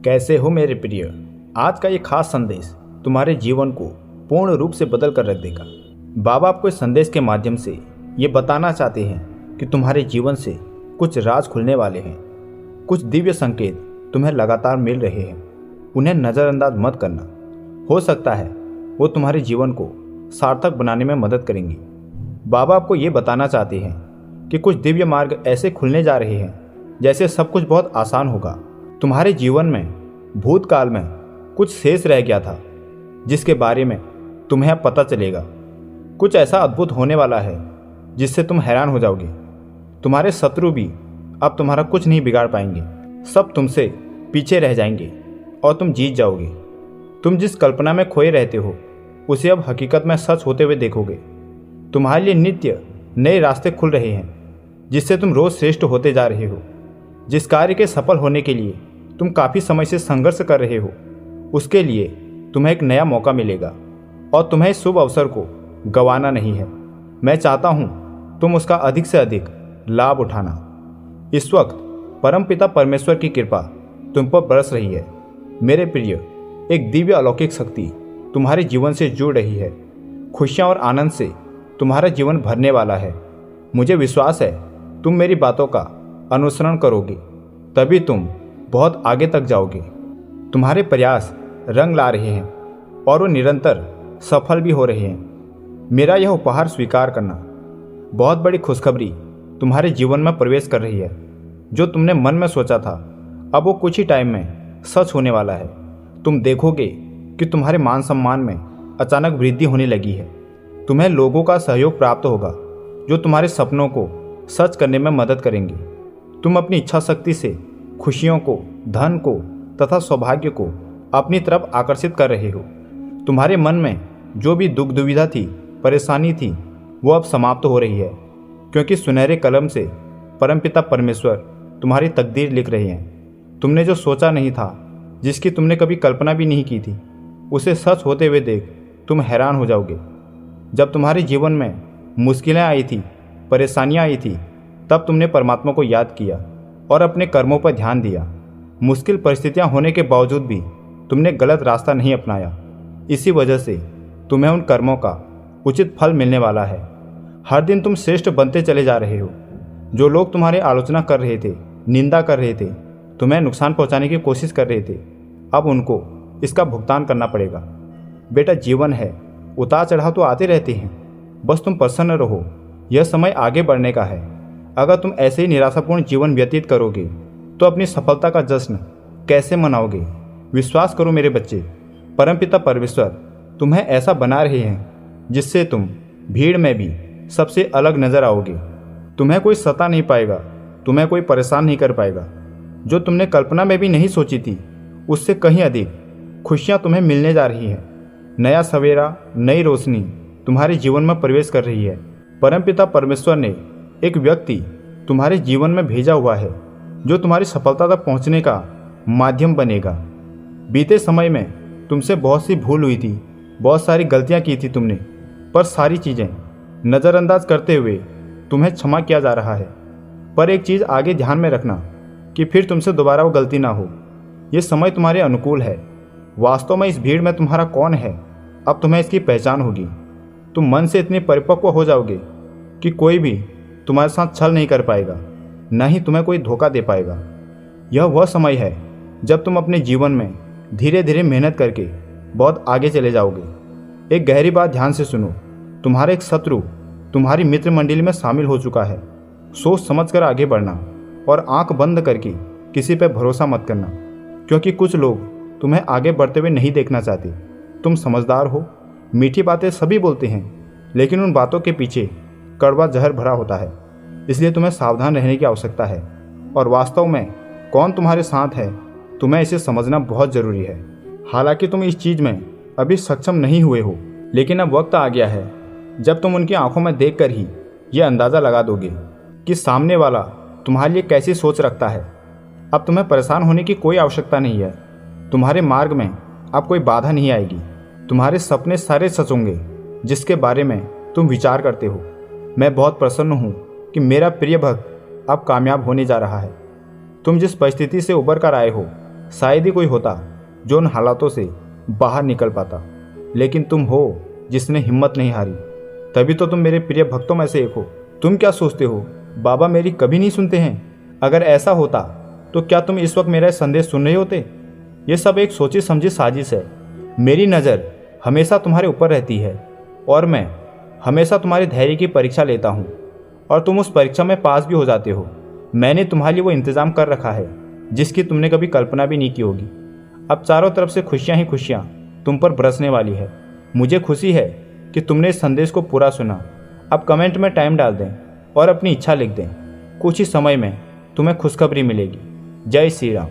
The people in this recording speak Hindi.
कैसे हो मेरे प्रिय। आज का ये खास संदेश तुम्हारे जीवन को पूर्ण रूप से बदल कर रख देगा। बाबा आपको इस संदेश के माध्यम से ये बताना चाहते हैं कि तुम्हारे जीवन से कुछ राज खुलने वाले हैं। कुछ दिव्य संकेत तुम्हें लगातार मिल रहे हैं, उन्हें नज़रअंदाज मत करना। हो सकता है वो तुम्हारे जीवन को सार्थक बनाने में मदद करेंगी। बाबा आपको ये बताना चाहते हैं कि कुछ दिव्य मार्ग ऐसे खुलने जा रहे हैं जैसे सब कुछ बहुत आसान होगा। तुम्हारे जीवन में भूतकाल में कुछ शेष रह गया था जिसके बारे में तुम्हें अब पता चलेगा। कुछ ऐसा अद्भुत होने वाला है जिससे तुम हैरान हो जाओगे। तुम्हारे शत्रु भी अब तुम्हारा कुछ नहीं बिगाड़ पाएंगे। सब तुमसे पीछे रह जाएंगे और तुम जीत जाओगे। तुम जिस कल्पना में खोए रहते हो उसे अब हकीकत में सच होते हुए देखोगे। तुम्हारे लिए नित्य नए रास्ते खुल रहे हैं जिससे तुम रोज श्रेष्ठ होते जा रहे हो। जिस कार्य के सफल होने के लिए तुम काफ़ी समय से संघर्ष कर रहे हो उसके लिए तुम्हें एक नया मौका मिलेगा और तुम्हें इस शुभ अवसर को गंवाना नहीं है। मैं चाहता हूँ तुम उसका अधिक से अधिक लाभ उठाना। इस वक्त परमपिता परमेश्वर की कृपा तुम पर बरस रही है मेरे प्रिय। एक दिव्य अलौकिक शक्ति तुम्हारे जीवन से जुड़ रही है। खुशियाँ और आनंद से तुम्हारा जीवन भरने वाला है। मुझे विश्वास है तुम मेरी बातों का अनुसरण करोगे, तभी तुम बहुत आगे तक जाओगे। तुम्हारे प्रयास रंग ला रहे हैं और वो निरंतर सफल भी हो रहे हैं। मेरा यह उपहार स्वीकार करना। बहुत बड़ी खुशखबरी तुम्हारे जीवन में प्रवेश कर रही है। जो तुमने मन में सोचा था अब वो कुछ ही टाइम में सच होने वाला है। तुम देखोगे कि तुम्हारे मान सम्मान में अचानक वृद्धि होने लगी है। तुम्हें लोगों का सहयोग प्राप्त होगा जो तुम्हारे सपनों को सच करने में मदद करेंगे। तुम अपनी इच्छा शक्ति से खुशियों को, धन को तथा सौभाग्य को अपनी तरफ आकर्षित कर रहे हो। तुम्हारे मन में जो भी दुख दुविधा थी, परेशानी थी, वो अब समाप्त हो रही है क्योंकि सुनहरे कलम से परमपिता परमेश्वर तुम्हारी तकदीर लिख रहे हैं। तुमने जो सोचा नहीं था, जिसकी तुमने कभी कल्पना भी नहीं की थी, उसे सच होते हुए देख तुम हैरान हो जाओगे। जब तुम्हारे जीवन में मुश्किलें आई थी, परेशानियां आई थी, तब तुमने परमात्मा को याद किया और अपने कर्मों पर ध्यान दिया। मुश्किल परिस्थितियां होने के बावजूद भी तुमने गलत रास्ता नहीं अपनाया। इसी वजह से तुम्हें उन कर्मों का उचित फल मिलने वाला है। हर दिन तुम श्रेष्ठ बनते चले जा रहे हो। जो लोग तुम्हारी आलोचना कर रहे थे, निंदा कर रहे थे, तुम्हें नुकसान पहुंचाने की कोशिश कर रहे थे, अब उनको इसका भुगतान करना पड़ेगा। बेटा, जीवन है, उतार चढ़ाव तो आते रहते हैं, बस तुम प्रसन्न रहो। यह समय आगे बढ़ने का है। अगर तुम ऐसे ही निराशापूर्ण जीवन व्यतीत करोगे तो अपनी सफलता का जश्न कैसे मनाओगे। विश्वास करो मेरे बच्चे, परमपिता परमेश्वर तुम्हें ऐसा बना रहे हैं जिससे तुम भीड़ में भी सबसे अलग नजर आओगे। तुम्हें कोई सता नहीं पाएगा, तुम्हें कोई परेशान नहीं कर पाएगा। जो तुमने कल्पना में भी नहीं सोची थी उससे कहीं अधिक खुशियाँ तुम्हें मिलने जा रही हैं। नया सवेरा, नई रोशनी तुम्हारे जीवन में प्रवेश कर रही है। परमपिता परमेश्वर ने एक व्यक्ति तुम्हारे जीवन में भेजा हुआ है जो तुम्हारी सफलता तक पहुंचने का माध्यम बनेगा। बीते समय में तुमसे बहुत सी भूल हुई थी, बहुत सारी गलतियां की थी तुमने, पर सारी चीज़ें नज़रअंदाज करते हुए तुम्हें क्षमा किया जा रहा है। पर एक चीज़ आगे ध्यान में रखना कि फिर तुमसे दोबारा वो गलती ना हो। ये समय तुम्हारे अनुकूल है। वास्तव में इस भीड़ में तुम्हारा कौन है, अब तुम्हें इसकी पहचान होगी। तुम मन से इतने परिपक्व हो जाओगे कि कोई भी तुम्हारे साथ छल नहीं कर पाएगा, न ही तुम्हें कोई धोखा दे पाएगा। यह वह समय है जब तुम अपने जीवन में धीरे धीरे मेहनत करके बहुत आगे चले जाओगे। एक गहरी बात ध्यान से सुनो। तुम्हारा एक शत्रु तुम्हारी मित्र मंडली में शामिल हो चुका है। सोच समझ कर आगे बढ़ना और आंख बंद करके किसी पर भरोसा मत करना, क्योंकि कुछ लोग तुम्हें आगे बढ़ते हुए नहीं देखना चाहते। तुम समझदार हो, मीठी बातें सभी बोलते हैं, लेकिन उन बातों के पीछे कड़वा जहर भरा होता है। इसलिए तुम्हें सावधान रहने की आवश्यकता है और वास्तव में कौन तुम्हारे साथ है तुम्हें इसे समझना बहुत ज़रूरी है। हालांकि तुम इस चीज़ में अभी सक्षम नहीं हुए हो, लेकिन अब वक्त आ गया है जब तुम उनकी आंखों में देखकर ही यह अंदाज़ा लगा दोगे कि सामने वाला तुम्हारे लिए कैसी सोच रखता है। अब तुम्हें परेशान होने की कोई आवश्यकता नहीं है। तुम्हारे मार्ग में अब कोई बाधा नहीं आएगी। तुम्हारे सपने सारे सच होंगे जिसके बारे में तुम विचार करते हो। मैं बहुत प्रसन्न हूँ कि मेरा प्रिय भक्त अब कामयाब होने जा रहा है। तुम जिस परिस्थिति से उबर कर आए हो शायद ही कोई होता जो उन हालातों से बाहर निकल पाता, लेकिन तुम हो जिसने हिम्मत नहीं हारी। तभी तो तुम मेरे प्रिय भक्तों में से एक हो। तुम क्या सोचते हो बाबा मेरी कभी नहीं सुनते हैं? अगर ऐसा होता तो क्या तुम इस वक्त मेरा संदेश सुन रहे होते? ये सब एक सोची समझी साजिश है। मेरी नज़र हमेशा तुम्हारे ऊपर रहती है और मैं हमेशा तुम्हारे धैर्य की परीक्षा लेता हूँ और तुम उस परीक्षा में पास भी हो जाते हो। मैंने तुम्हारे लिए वो इंतज़ाम कर रखा है जिसकी तुमने कभी कल्पना भी नहीं की होगी। अब चारों तरफ से खुशियाँ ही खुशियाँ तुम पर बरसने वाली है। मुझे खुशी है कि तुमने इस संदेश को पूरा सुना। अब कमेंट में टाइम डाल दें और अपनी इच्छा लिख दें। कुछ ही समय में तुम्हें खुशखबरी मिलेगी। जय श्री राम।